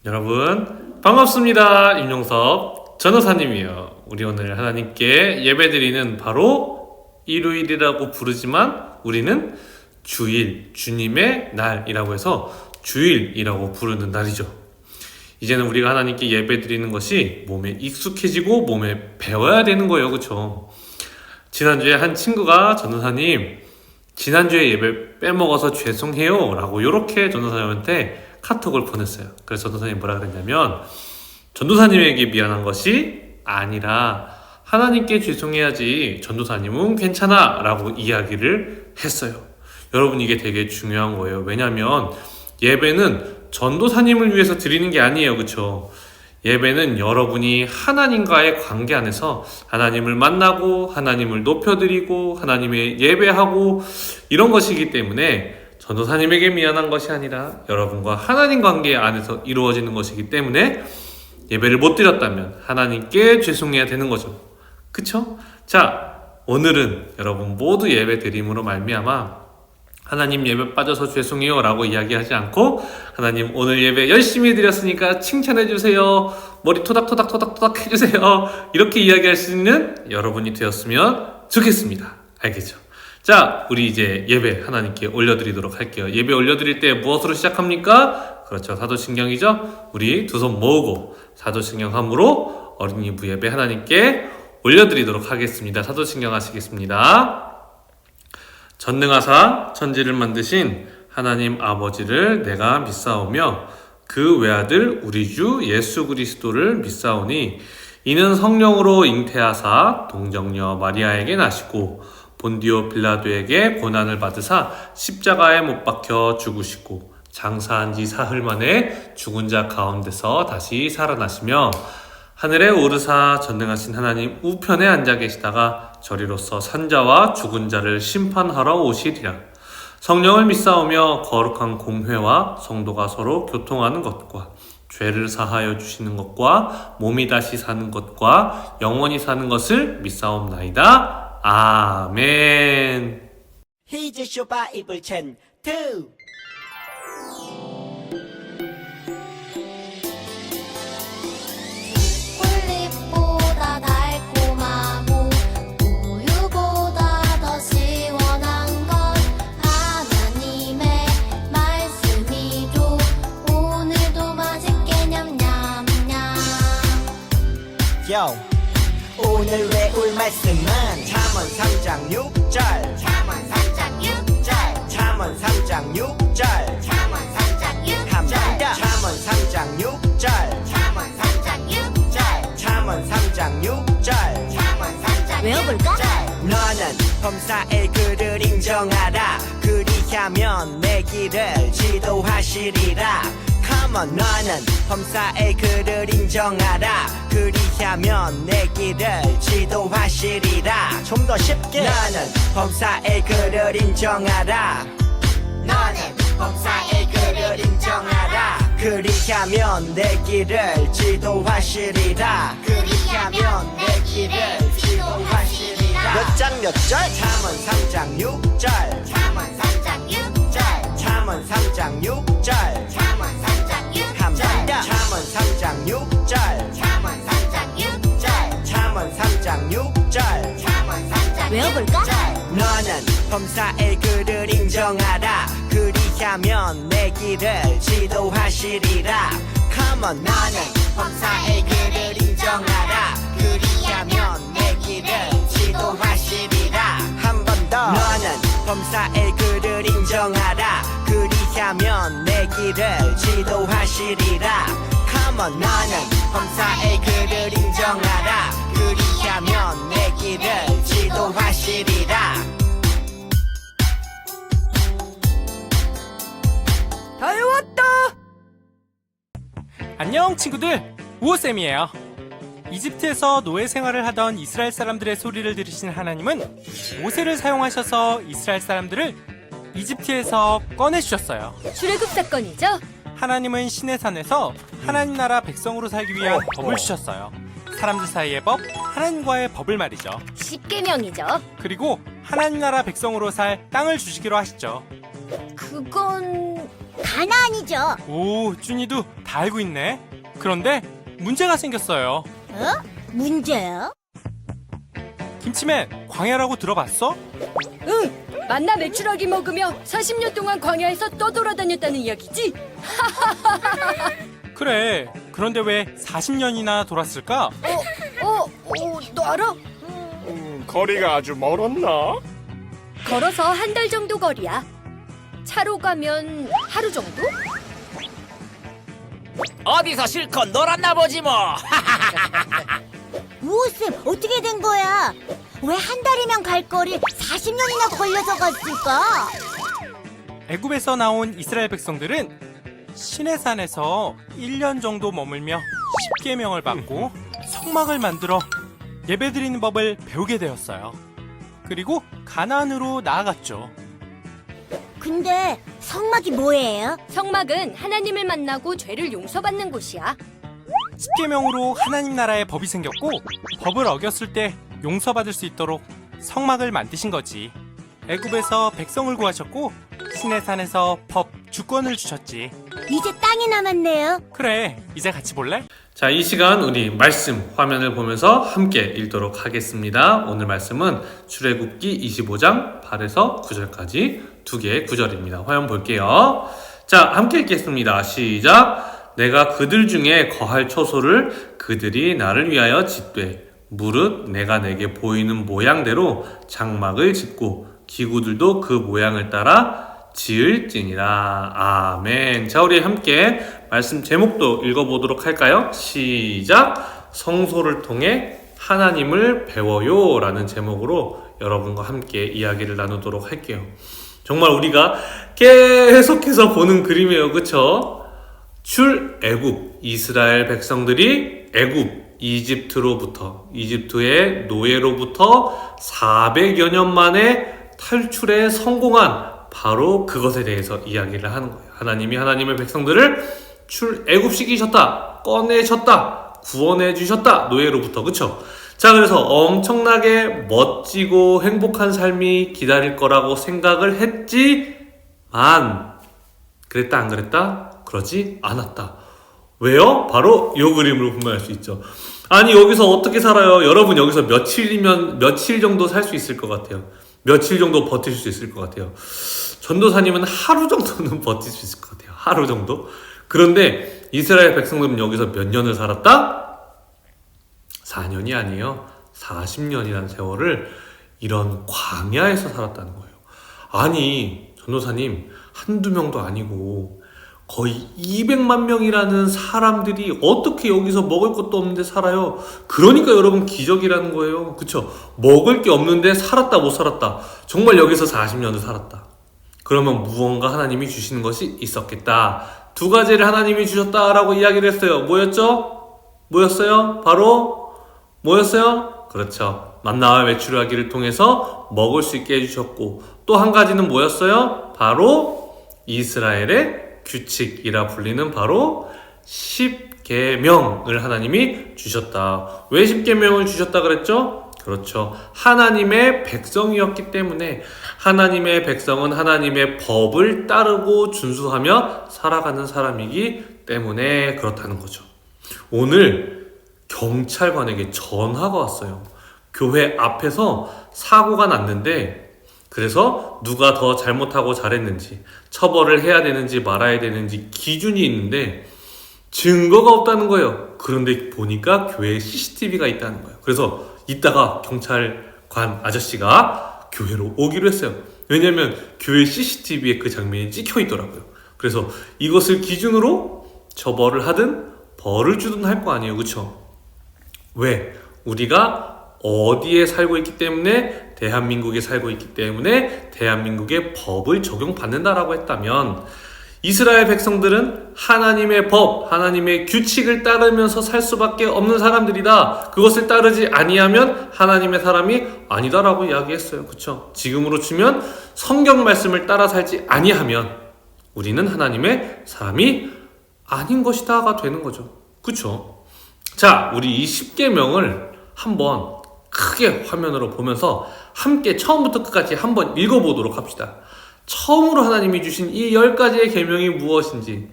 여러분 반갑습니다. 임용섭 전도사님이에요. 우리 오늘 하나님께 예배드리는 바로 일요일이라고 부르지만 우리는 주일, 주님의 날이라고 해서 주일이라고 부르는 날이죠. 이제는 우리가 하나님께 예배드리는 것이 몸에 익숙해지고 몸에 배워야 되는 거예요. 그렇죠? 지난주에 한 친구가 전도사님 지난주에 예배 빼먹어서 죄송해요 라고 이렇게 전도사님한테 카톡을 보냈어요. 그래서 전도사님이 뭐라 그랬냐면 전도사님에게 미안한 것이 아니라 하나님께 죄송해야지 전도사님은 괜찮아 라고 이야기를 했어요. 여러분 이게 되게 중요한 거예요. 왜냐하면 예배는 전도사님을 위해서 드리는 게 아니에요. 그렇죠? 예배는 여러분이 하나님과의 관계 안에서 하나님을 만나고 하나님을 높여드리고 하나님의 예배하고 이런 것이기 때문에 전도사님에게 미안한 것이 아니라 여러분과 하나님 관계 안에서 이루어지는 것이기 때문에 예배를 못 드렸다면 하나님께 죄송해야 되는 거죠. 그쵸? 자, 오늘은 여러분 모두 예배 드림으로 말미암아 하나님 예배 빠져서 죄송해요 라고 이야기하지 않고 하나님 오늘 예배 열심히 드렸으니까 칭찬해 주세요. 머리 토닥토닥 해주세요. 이렇게 이야기할 수 있는 여러분이 되었으면 좋겠습니다. 알겠죠? 자, 우리 이제 예배 하나님께 올려드리도록 할게요. 예배 올려드릴 때 무엇으로 시작합니까? 그렇죠. 사도신경이죠. 우리 두 손 모으고 사도신경함으로 어린이부 예배 하나님께 올려드리도록 하겠습니다. 사도신경 하시겠습니다. 전능하사 천지를 만드신 하나님 아버지를 내가 믿사오며 그 외아들 우리 주 예수 그리스도를 믿사오니 이는 성령으로 잉태하사 동정녀 마리아에게 나시고 본디오 빌라도에게 고난을 받으사 십자가에 못 박혀 죽으시고 장사한 지 사흘 만에 죽은 자 가운데서 다시 살아나시며 하늘에 오르사 전능하신 하나님 우편에 앉아 계시다가 저리로서 산자와 죽은 자를 심판하러 오시리라. 성령을 믿사오며 거룩한 공회와 성도가 서로 교통하는 것과 죄를 사하여 주시는 것과 몸이 다시 사는 것과 영원히 사는 것을 믿사옵나이다. 아멘. Here's your Bible chain 2. 꿀잎보다 달콤하고 우유보다 더 시원한 건 하나님의 말씀이죠. 오늘도 맛있게 냠냠냠. Yo. 오늘 외울 말씀은 잠언 3장 6절 잠언 3장 6절 잠언 3장 6절 잠언 3장 6절 한번 더 잠언 3장 6절 잠언 3장 6절 잠언 3장 6절 잠언 3장 외워볼까? 너는 범사의 그를 인정하라 그리하면 내 길을 지도하시리라 Come on 너는 범사의 그를 인정하라 그리하면 내 길을 지도하시리라 좀 더 쉽게 너는 범사의 그를 인정하라 너는 범사의 그를 인정하라 그리하면 내 길을 지도하시리라 그리하면 내 길을 지도하시리라 몇 장 몇 절? 잠언 3장 6절 잠언 3장 6절 잠언 3장 6절 잠언 3장 6절 잠언 3장 6절 잠언 3장 6절 잠언 3장 6절 잠언 3장 외워볼까? 너는 범사의 그를 인정하라 그리하면 내 길을 지도하시리라 Come on 너는 범사의 그를 인정하라 그리하면 내 길을 지도하시리라 한 번 더 너는 범사의 그를 인정하라 그리하면 내 길을 지도하시리라 Come on 너는 범사의 그를 인정하라 그리하면 내 길을 지도하시리라 다 외웠다! 안녕 친구들, 우호쌤이에요. 이집트에서 노예 생활을 하던 이스라엘 사람들의 소리를 들으신 하나님은 모세를 사용하셔서 이스라엘 사람들을 이집트에서 꺼내주셨어요. 출애굽 사건이죠? 하나님은 시내산에서 하나님 나라 백성으로 살기 위한 법을 주셨어요. 사람들 사이의 법, 하나님과의 법을 말이죠. 십계명이죠. 그리고 하나님 나라 백성으로 살 땅을 주시기로 하시죠. 그건 가나안이죠. 오, 쭈니도 다 알고 있네. 그런데 문제가 생겼어요. 어? 문제요? 김치맨, 광야라고 들어봤어? 응, 만나 메추라기 먹으며 40년 동안 광야에서 떠돌아다녔다는 이야기지? 그래. 그런데 왜 40년이나 돌았을까? 너 알아? 거리가 아주 멀었나? 걸어서 한 달 정도 거리야. 차로 가면 하루 정도? 어디서 실컷 놀았나 보지 뭐. 우쌤, 어떻게 된 거야? 왜 한 달이면 갈 거리 40년이나 걸려서 갔을까? 애굽에서 나온 이스라엘 백성들은 시내산에서 1년 정도 머물며 10계명을 받고 성막을 만들어 예배드리는 법을 배우게 되었어요. 그리고 가나안으로 나아갔죠. 근데 성막이 뭐예요? 성막은 하나님을 만나고 죄를 용서받는 곳이야. 10계명으로 하나님 나라의 법이 생겼고 법을 어겼을 때 용서받을 수 있도록 성막을 만드신 거지. 애굽에서 백성을 구하셨고 시내산에서 법, 주권을 주셨지. 이제 땅이 남았네요. 그래, 이제 같이 볼래? 자, 이 시간 우리 말씀 화면을 보면서 함께 읽도록 하겠습니다. 오늘 말씀은 출애굽기 25장 8에서 9절까지 두 개의 구절입니다. 화면 볼게요. 자, 함께 읽겠습니다. 시작. 내가 그들 중에 거할 초소를 그들이 나를 위하여 짓되 무릇 내가 내게 보이는 모양대로 장막을 짓고 기구들도 그 모양을 따라 지을지니라. 아멘. 자, 우리 함께 말씀 제목도 읽어보도록 할까요? 시작. 성소를 통해 하나님을 배워요 라는 제목으로 여러분과 함께 이야기를 나누도록 할게요. 정말 우리가 계속해서 보는 그림이에요. 그쵸? 출애굽, 이스라엘 백성들이 애굽, 이집트의 노예로부터 400여 년 만에 탈출에 성공한 바로 그것에 대해서 이야기를 하는 거예요. 하나님이 하나님의 백성들을 출애굽시키셨다, 꺼내셨다, 구원해 주셨다, 노예로부터. 그쵸? 자, 그래서 엄청나게 멋지고 행복한 삶이 기다릴 거라고 생각을 했지만 그랬다 안 그랬다? 그러지 않았다. 왜요? 바로 이 그림으로 분명할 수 있죠. 아니, 여기서 어떻게 살아요? 여러분, 여기서 며칠 정도 살 수 있을 것 같아요. 며칠 정도 버틸 수 있을 것 같아요. 전도사님은 하루 정도는 버틸 수 있을 것 같아요. 하루 정도? 그런데 이스라엘 백성들은 여기서 몇 년을 살았다? 4년이 아니에요. 40년이라는 세월을 이런 광야에서 살았다는 거예요. 아니, 전도사님, 한두 명도 아니고 거의 200만 명이라는 사람들이 어떻게 여기서 먹을 것도 없는데 살아요? 그러니까 여러분 기적이라는 거예요. 그쵸? 먹을 게 없는데 살았다 못 살았다. 정말 여기서 40년을 살았다. 그러면 무언가 하나님이 주시는 것이 있었겠다. 두 가지를 하나님이 주셨다라고 이야기를 했어요. 뭐였어요? 바로 뭐였어요? 그렇죠. 만나와 메추라기를 통해서 먹을 수 있게 해주셨고, 또 한 가지는 뭐였어요? 바로 이스라엘의 규칙이라 불리는 바로 10계명을 하나님이 주셨다. 왜 10계명을 주셨다 그랬죠? 그렇죠. 하나님의 백성이었기 때문에 하나님의 백성은 하나님의 법을 따르고 준수하며 살아가는 사람이기 때문에 그렇다는 거죠. 오늘 경찰관에게 전화가 왔어요. 교회 앞에서 사고가 났는데 그래서 누가 더 잘못하고 잘했는지, 처벌을 해야 되는지 말아야 되는지 기준이 있는데 증거가 없다는 거예요. 그런데 보니까 교회에 CCTV가 있다는 거예요. 그래서 이따가 경찰관 아저씨가 교회로 오기로 했어요. 왜냐면 교회 CCTV에 그 장면이 찍혀 있더라고요. 그래서 이것을 기준으로 처벌을 하든 벌을 주든 할 거 아니에요. 그쵸? 왜? 우리가 어디에 살고 있기 때문에, 대한민국에 살고 있기 때문에 대한민국의 법을 적용받는다라고 했다면 이스라엘 백성들은 하나님의 법, 하나님의 규칙을 따르면서 살 수밖에 없는 사람들이다. 그것을 따르지 아니하면 하나님의 사람이 아니다라고 이야기했어요. 그쵸? 지금으로 치면 성경 말씀을 따라 살지 아니하면 우리는 하나님의 사람이 아닌 것이다가 되는 거죠. 그쵸? 자, 우리 이 10계명을 한번 크게 화면으로 보면서 함께 처음부터 끝까지 한번 읽어보도록 합시다. 처음으로 하나님이 주신 이 10가지의 계명이 무엇인지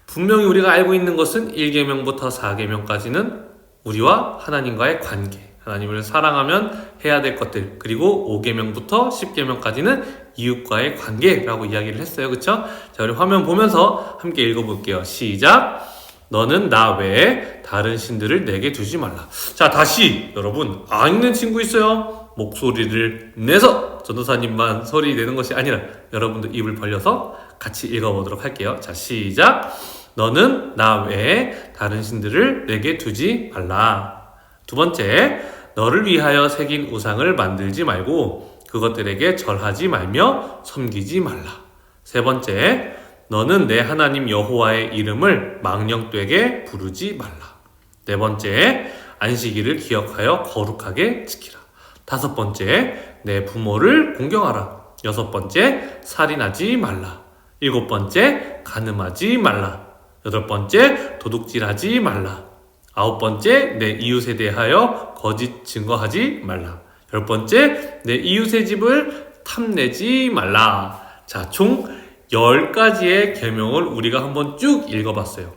분명히 우리가 알고 있는 것은 1계명부터 4계명까지는 우리와 하나님과의 관계, 하나님을 사랑하면 해야 될 것들, 그리고 5계명부터 10계명까지는 이웃과의 관계라고 이야기를 했어요. 그쵸? 자, 우리 화면 보면서 함께 읽어볼게요. 시작! 너는 나 외에 다른 신들을 내게 두지 말라. 자, 다시 여러분, 안 읽는 친구 있어요? 목소리를 내서 전도사님만 소리 내는 것이 아니라 여러분도 입을 벌려서 같이 읽어보도록 할게요. 자, 시작! 너는 나 외에 다른 신들을 내게 두지 말라. 두 번째, 너를 위하여 새긴 우상을 만들지 말고 그것들에게 절하지 말며 섬기지 말라. 세 번째, 너는 내 하나님 여호와의 이름을 망령되게 부르지 말라. 네 번째, 안식일을 기억하여 거룩하게 지키라. 다섯 번째, 내 부모를 공경하라. 여섯 번째, 살인하지 말라. 일곱 번째, 간음하지 말라. 여덟 번째, 도둑질하지 말라. 아홉 번째, 내 이웃에 대하여 거짓 증거하지 말라. 열 번째, 내 이웃의 집을 탐내지 말라. 자, 총 10가지의 계명을 우리가 한번 쭉 읽어봤어요.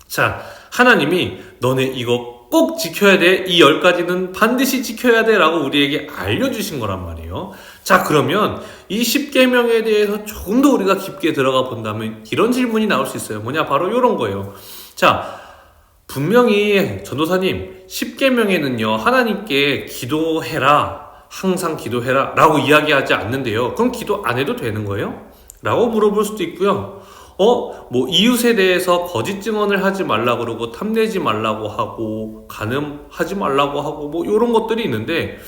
자, 하나님이 너네 이거 꼭 지켜야 돼. 이 10가지는 반드시 지켜야 돼. 라고 우리에게 알려주신 거란 말이에요. 자, 그러면 이 10계명에 대해서 조금 더 우리가 깊게 들어가 본다면 이런 질문이 나올 수 있어요. 뭐냐? 바로 이런 거예요. 자, 분명히 전도사님 10계명에는요 하나님께 기도해라, 항상 기도해라 라고 이야기하지 않는데요, 그럼 기도 안 해도 되는 거예요? 라고 물어볼 수도 있고요. 뭐 이웃에 대해서 거짓 증언을 하지 말라 그러고 탐내지 말라고 하고 간음하지 말라고 하고 뭐 이런 것들이 있는데,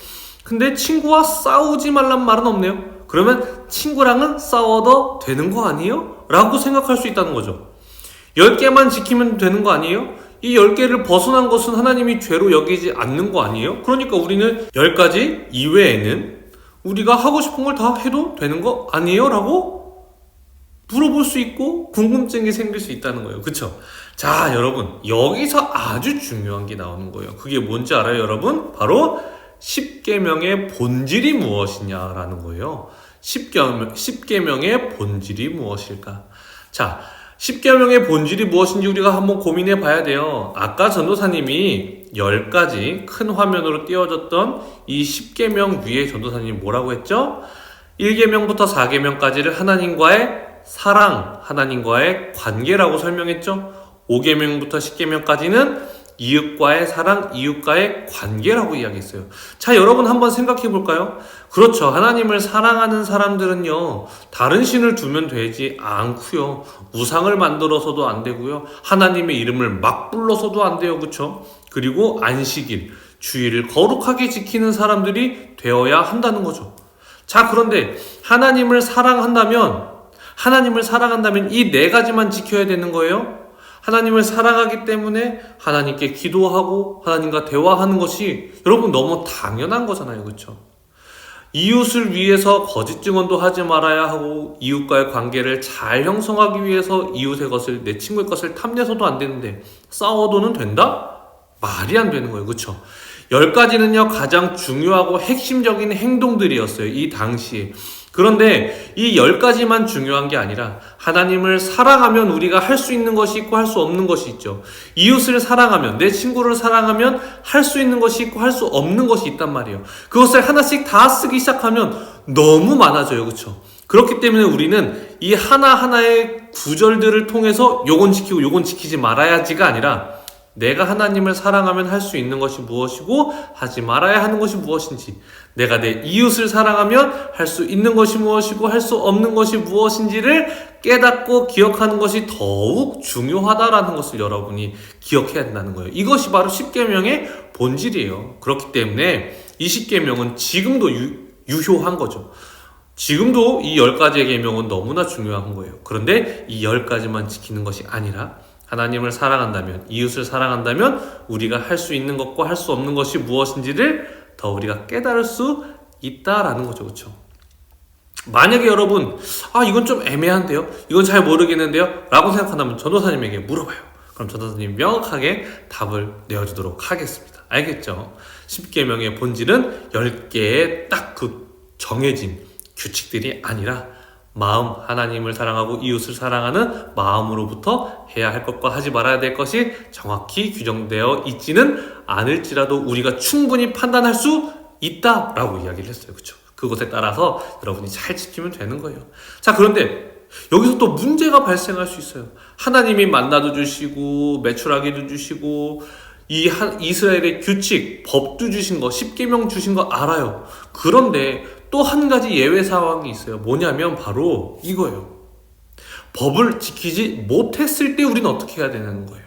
근데 친구와 싸우지 말란 말은 없네요. 그러면 친구랑은 싸워도 되는 거 아니에요? 라고 생각할 수 있다는 거죠. 10개만 지키면 되는 거 아니에요? 이 10개를 벗어난 것은 하나님이 죄로 여기지 않는 거 아니에요? 그러니까 우리는 10가지 이외에는 우리가 하고 싶은 걸 다 해도 되는 거 아니에요? 라고 물어볼 수 있고 궁금증이 생길 수 있다는 거예요. 그쵸? 자, 여러분, 여기서 아주 중요한 게 나오는 거예요. 그게 뭔지 알아요, 여러분? 바로 10계명의 본질이 무엇이냐라는 거예요. 10계명의 본질이 무엇일까? 자, 10계명의 본질이 무엇인지 우리가 한번 고민해 봐야 돼요. 아까 전도사님이 10가지 큰 화면으로 띄워졌던 이 10계명 위에 전도사님이 뭐라고 했죠? 1계명부터 4계명까지를 하나님과의 사랑, 하나님과의 관계라고 설명했죠? 5계명부터 10계명까지는 이웃과의 사랑, 이웃과의 관계라고 이야기했어요. 자, 여러분 한번 생각해 볼까요? 그렇죠. 하나님을 사랑하는 사람들은요, 다른 신을 두면 되지 않고요, 우상을 만들어서도 안 되고요, 하나님의 이름을 막 불러서도 안 돼요. 그렇죠? 그리고 안식일, 주일을 거룩하게 지키는 사람들이 되어야 한다는 거죠. 자, 그런데 하나님을 사랑한다면 이 4가지만 지켜야 되는 거예요? 하나님을 사랑하기 때문에 하나님께 기도하고 하나님과 대화하는 것이 여러분 너무 당연한 거잖아요. 그렇죠? 이웃을 위해서 거짓 증언도 하지 말아야 하고 이웃과의 관계를 잘 형성하기 위해서 이웃의 것을, 내 친구의 것을 탐내서도 안 되는데 싸워도는 된다? 말이 안 되는 거예요. 그렇죠? 10가지는요 가장 중요하고 핵심적인 행동들이었어요, 이 당시에. 그런데 이 10가지만 중요한 게 아니라 하나님을 사랑하면 우리가 할 수 있는 것이 있고 할 수 없는 것이 있죠. 이웃을 사랑하면, 내 친구를 사랑하면 할 수 있는 것이 있고 할 수 없는 것이 있단 말이에요. 그것을 하나씩 다 쓰기 시작하면 너무 많아져요. 그렇죠? 그렇기 때문에 우리는 이 하나하나의 구절들을 통해서 요건 지키고 요건 지키지 말아야지가 아니라 내가 하나님을 사랑하면 할 수 있는 것이 무엇이고 하지 말아야 하는 것이 무엇인지, 내가 내 이웃을 사랑하면 할 수 있는 것이 무엇이고 할 수 없는 것이 무엇인지를 깨닫고 기억하는 것이 더욱 중요하다라는 것을 여러분이 기억해야 된다는 거예요. 이것이 바로 10계명의 본질이에요. 그렇기 때문에 이 10계명은 지금도 유효한 거죠. 지금도 이 10가지의 계명은 너무나 중요한 거예요. 그런데 이 10가지만 지키는 것이 아니라 하나님을 사랑한다면, 이웃을 사랑한다면 우리가 할 수 있는 것과 할 수 없는 것이 무엇인지를 더 우리가 깨달을 수 있다라는 거죠. 그렇죠? 만약에 여러분, 이건 좀 애매한데요? 이건 잘 모르겠는데요? 라고 생각한다면 전도사님에게 물어봐요. 그럼 전도사님이 명확하게 답을 내어주도록 하겠습니다. 알겠죠? 10계명의 본질은 10개의 딱 그 정해진 규칙들이 아니라 마음, 하나님을 사랑하고 이웃을 사랑하는 마음으로부터 해야 할 것과 하지 말아야 될 것이 정확히 규정되어 있지는 않을지라도 우리가 충분히 판단할 수 있다라고 이야기를 했어요. 그렇죠? 그것에 따라서 여러분이 잘 지키면 되는 거예요. 자, 그런데 여기서 또 문제가 발생할 수 있어요. 하나님이 만나도 주시고 메추라기도 주시고 이스라엘의 규칙, 법도 주신 거, 10계명 주신 거 알아요. 그런데 또 한 가지 예외 상황이 있어요. 뭐냐면 바로 이거예요. 법을 지키지 못했을 때 우리는 어떻게 해야 되는 거예요?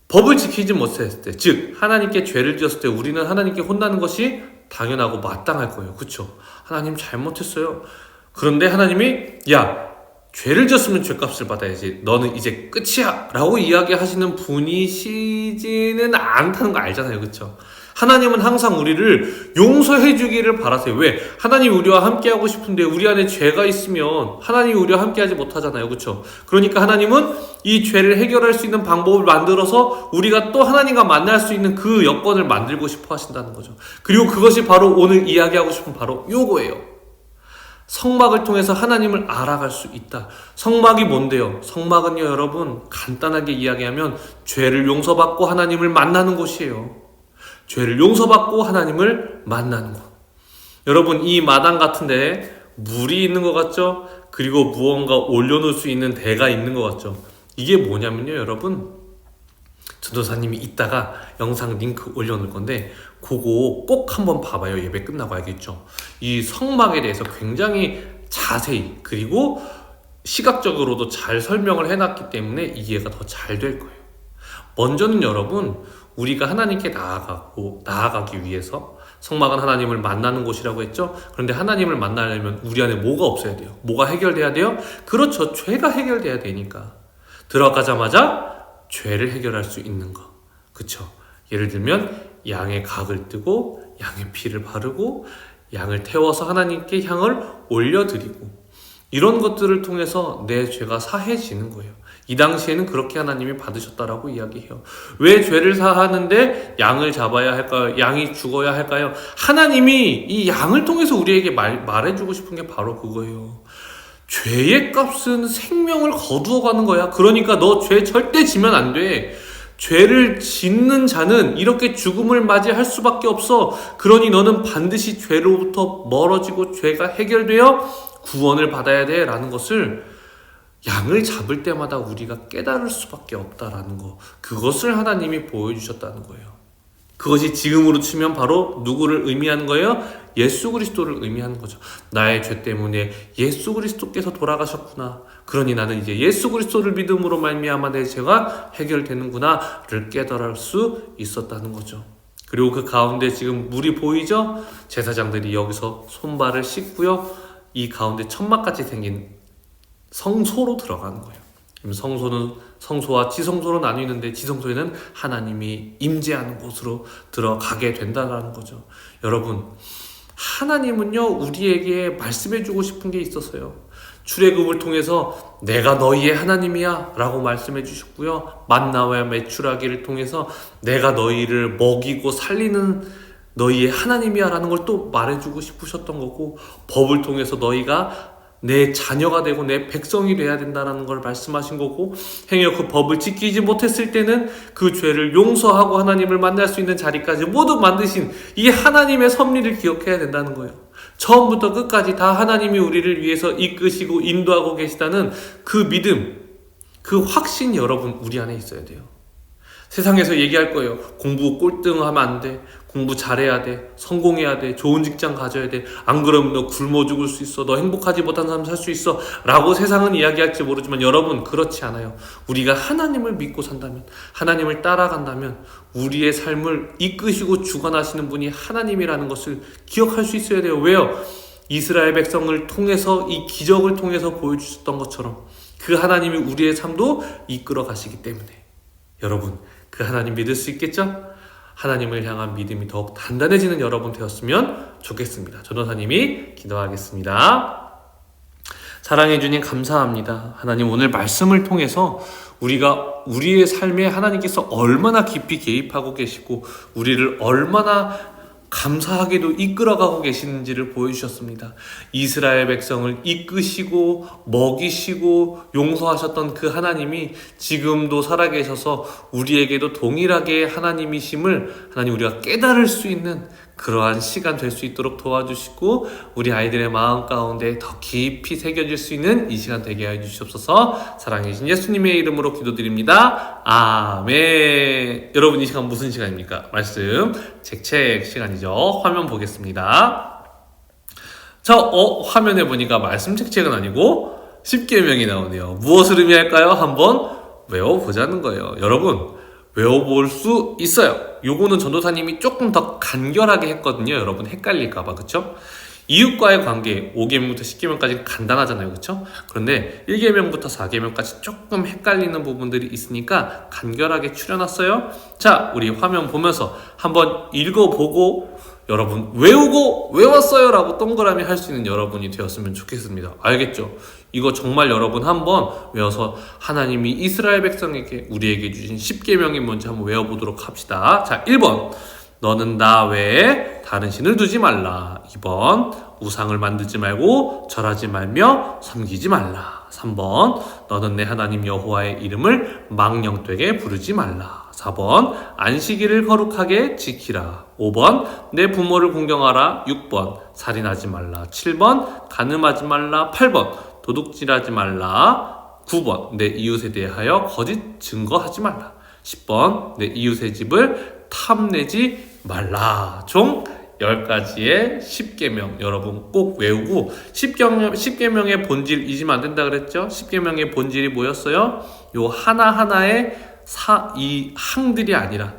법을 지키지 못했을 때, 즉 하나님께 죄를 지었을 때 우리는 하나님께 혼나는 것이 당연하고 마땅할 거예요. 그렇죠? 하나님 잘못했어요. 그런데 하나님이 야, 죄를 지었으면 죄값을 받아야지. 너는 이제 끝이야 라고 이야기하시는 분이시지는 않다는 거 알잖아요. 그렇죠? 하나님은 항상 우리를 용서해 주기를 바라세요. 왜? 하나님이 우리와 함께하고 싶은데 우리 안에 죄가 있으면 하나님이 우리와 함께하지 못하잖아요. 그렇죠? 그러니까 하나님은 이 죄를 해결할 수 있는 방법을 만들어서 우리가 또 하나님과 만날 수 있는 그 여건을 만들고 싶어 하신다는 거죠. 그리고 그것이 바로 오늘 이야기하고 싶은 바로 요거예요. 성막을 통해서 하나님을 알아갈 수 있다. 성막이 뭔데요? 성막은요, 여러분, 간단하게 이야기하면 죄를 용서받고 하나님을 만나는 곳이에요. 죄를 용서받고 하나님을 만나는 곳. 여러분, 이 마당 같은데 물이 있는 것 같죠? 그리고 무언가 올려놓을 수 있는 대가 있는 것 같죠? 이게 뭐냐면요, 여러분, 전도사님이 이따가 영상 링크 올려놓을 건데 그거 꼭 한번 봐봐요. 예배 끝나고 알겠죠? 이 성막에 대해서 굉장히 자세히 그리고 시각적으로도 잘 설명을 해놨기 때문에 이해가 더 잘 될 거예요. 먼저는 여러분, 우리가 하나님께 나아가기 위해서 성막은 하나님을 만나는 곳이라고 했죠? 그런데 하나님을 만나려면 우리 안에 뭐가 없어야 돼요? 뭐가 해결돼야 돼요? 그렇죠. 죄가 해결돼야 되니까. 들어가자마자 죄를 해결할 수 있는 거. 그쵸? 예를 들면 양의 각을 뜨고 양의 피를 바르고 양을 태워서 하나님께 향을 올려드리고 이런 것들을 통해서 내 죄가 사해지는 거예요. 이 당시에는 그렇게 하나님이 받으셨다라고 이야기해요. 왜 죄를 사하는데 양을 잡아야 할까요? 양이 죽어야 할까요? 하나님이 이 양을 통해서 우리에게 말해주고 싶은 게 바로 그거예요. 죄의 값은 생명을 거두어가는 거야. 그러니까 너 죄 절대 지면 안 돼. 죄를 짓는 자는 이렇게 죽음을 맞이할 수밖에 없어. 그러니 너는 반드시 죄로부터 멀어지고 죄가 해결되어 구원을 받아야 돼 라는 것을 양을 잡을 때마다 우리가 깨달을 수밖에 없다라는 거, 그것을 하나님이 보여주셨다는 거예요. 그것이 지금으로 치면 바로 누구를 의미하는 거예요? 예수 그리스도를 의미하는 거죠. 나의 죄 때문에 예수 그리스도께서 돌아가셨구나. 그러니 나는 이제 예수 그리스도를 믿음으로 말미암아 내 죄가 해결되는구나를 깨달을 수 있었다는 거죠. 그리고 그 가운데 지금 물이 보이죠? 제사장들이 여기서 손발을 씻고요. 이 가운데 천막같이 생긴 성소로 들어가는 거예요. 성소는 성소와 지성소로 나뉘는데 지성소에는 하나님이 임재하는 곳으로 들어가게 된다는 거죠. 여러분, 하나님은요 우리에게 말씀해주고 싶은 게 있었어요. 출애굽을 통해서 내가 너희의 하나님이야 라고 말씀해 주셨고요. 만나와 메추라기를 통해서 내가 너희를 먹이고 살리는 너희의 하나님이야 라는 걸 또 말해주고 싶으셨던 거고, 법을 통해서 너희가 내 자녀가 되고 내 백성이 돼야 된다는 걸 말씀하신 거고, 행여 그 법을 지키지 못했을 때는 그 죄를 용서하고 하나님을 만날 수 있는 자리까지 모두 만드신 이 하나님의 섭리를 기억해야 된다는 거예요. 처음부터 끝까지 다 하나님이 우리를 위해서 이끄시고 인도하고 계시다는 그 믿음, 그 확신이 여러분 우리 안에 있어야 돼요. 세상에서 얘기할 거예요. 공부 꼴등하면 안 돼. 공부 잘해야 돼. 성공해야 돼. 좋은 직장 가져야 돼. 안 그러면 너 굶어 죽을 수 있어. 너 행복하지 못한 삶 살 수 있어. 라고 세상은 이야기할지 모르지만 여러분 그렇지 않아요. 우리가 하나님을 믿고 산다면, 하나님을 따라간다면 우리의 삶을 이끄시고 주관하시는 분이 하나님이라는 것을 기억할 수 있어야 돼요. 왜요? 이스라엘 백성을 통해서 이 기적을 통해서 보여주셨던 것처럼 그 하나님이 우리의 삶도 이끌어 가시기 때문에 여러분 그 하나님 믿을 수 있겠죠? 하나님을 향한 믿음이 더욱 단단해지는 여러분 되었으면 좋겠습니다. 전도사님이 기도하겠습니다. 사랑해 주님 감사합니다. 하나님 오늘 말씀을 통해서 우리가 우리의 삶에 하나님께서 얼마나 깊이 개입하고 계시고 우리를 얼마나 감사하게도 이끌어가고 계시는지를 보여주셨습니다. 이스라엘 백성을 이끄시고 먹이시고 용서하셨던 그 하나님이 지금도 살아계셔서 우리에게도 동일하게 하나님이심을 하나님 우리가 깨달을 수 있는 그러한 시간 될 수 있도록 도와주시고 우리 아이들의 마음 가운데 더 깊이 새겨질 수 있는 이 시간 되게 해주시옵소서. 사랑해주신 예수님의 이름으로 기도드립니다. 아멘. 여러분, 이 시간 무슨 시간입니까? 말씀 책책 시간이죠. 화면 보겠습니다. 자, 화면에 보니까 말씀 책책은 아니고 십계명이 나오네요. 무엇을 의미할까요? 한번 외워보자는 거예요. 여러분, 외워볼 수 있어요. 요거는 전도사님이 조금 더 간결하게 했거든요. 여러분 헷갈릴까봐, 그쵸? 이웃과의 관계 5계명부터 10계명까지 간단하잖아요, 그쵸? 그런데 1계명부터 4계명까지 조금 헷갈리는 부분들이 있으니까 간결하게 추려놨어요. 자, 우리 화면 보면서 한번 읽어보고 여러분 외우고 외웠어요 라고 동그라미 할 수 있는 여러분이 되었으면 좋겠습니다. 알겠죠? 이거 정말 여러분 한번 외워서 하나님이 이스라엘 백성에게 우리에게 주신 10계명이 뭔지 한번 외워보도록 합시다. 자, 1번 너는 나 외에 다른 신을 두지 말라. 2번 우상을 만들지 말고 절하지 말며 섬기지 말라. 3번 너는 내 하나님 여호와의 이름을 망령되게 부르지 말라. 4번 안식일을 거룩하게 지키라. 5번 내 부모를 공경하라. 6번 살인하지 말라. 7번 간음하지 말라. 8번 도둑질하지 말라. 9번 내 이웃에 대하여 거짓 증거하지 말라. 10번 내 이웃의 집을 탐내지 말라. 총 10가지의 10계명 여러분 꼭 외우고 10계명의 본질 잊으면 안 된다 그랬죠? 10계명의 본질이 뭐였어요? 요 하나하나의 이 항들이 아니라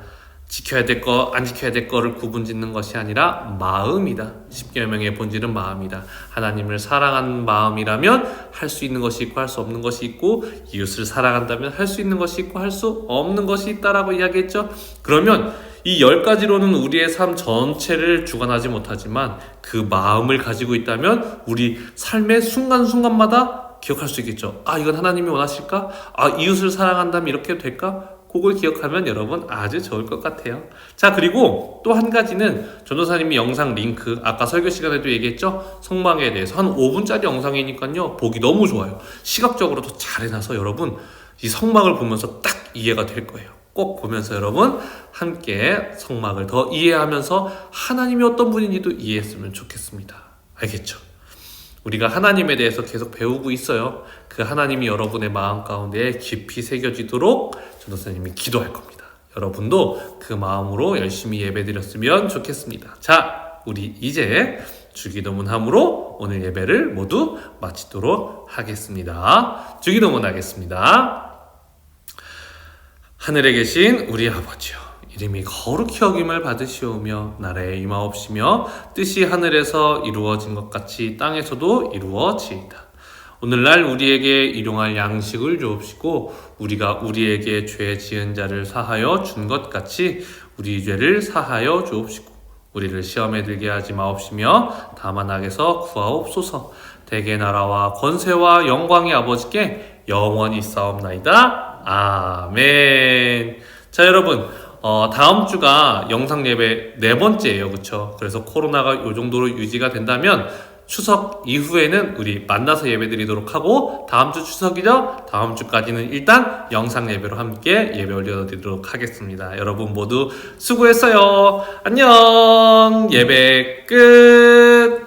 지켜야 될 거, 안 지켜야 될 거를 구분짓는 것이 아니라 마음이다. 10계명의 본질은 마음이다. 하나님을 사랑하는 마음이라면 할 수 있는 것이 있고 할 수 없는 것이 있고 이웃을 사랑한다면 할 수 있는 것이 있고 할 수 없는 것이 있다라고 이야기했죠. 그러면 이 10가지로는 우리의 삶 전체를 주관하지 못하지만 그 마음을 가지고 있다면 우리 삶의 순간순간마다 기억할 수 있겠죠. 아, 이건 하나님이 원하실까? 아, 이웃을 사랑한다면 이렇게 해도 될까? 그걸 기억하면 여러분 아주 좋을 것 같아요. 자, 그리고 또 한 가지는 전도사님이 영상 링크 아까 설교 시간에도 얘기했죠. 성막에 대해서 한 5분짜리 영상이니까요 보기 너무 좋아요. 시각적으로도 잘 해놔서 여러분 이 성막을 보면서 딱 이해가 될 거예요. 꼭 보면서 여러분 함께 성막을 더 이해하면서 하나님이 어떤 분인지도 이해했으면 좋겠습니다. 알겠죠? 우리가 하나님에 대해서 계속 배우고 있어요. 그 하나님이 여러분의 마음 가운데 깊이 새겨지도록 전도사님이 기도할 겁니다. 여러분도 그 마음으로 열심히 예배드렸으면 좋겠습니다. 자, 우리 이제 주기도문함으로 오늘 예배를 모두 마치도록 하겠습니다. 주기도문 하겠습니다. 하늘에 계신 우리 아버지여, 이름이 거룩히 여김을 받으시오며 나라에 임하옵시며 뜻이 하늘에서 이루어진 것 같이 땅에서도 이루어지이다. 오늘날 우리에게 일용할 양식을 주옵시고 우리가 우리에게 죄 지은 자를 사하여 준 것 같이 우리 죄를 사하여 주옵시고 우리를 시험에 들게 하지 마옵시며 다만 악에서 구하옵소서. 대개 나라와 권세와 영광의 아버지께 영원히 싸움나이다. 아멘. 자, 여러분 다음 주가 영상 예배 4번째예요. 그쵸? 그래서 코로나가 요 정도로 유지가 된다면 추석 이후에는 우리 만나서 예배 드리도록 하고 다음 주 추석이죠? 다음 주까지는 일단 영상 예배로 함께 예배 올려드리도록 하겠습니다. 여러분 모두 수고했어요. 안녕. 예배 끝.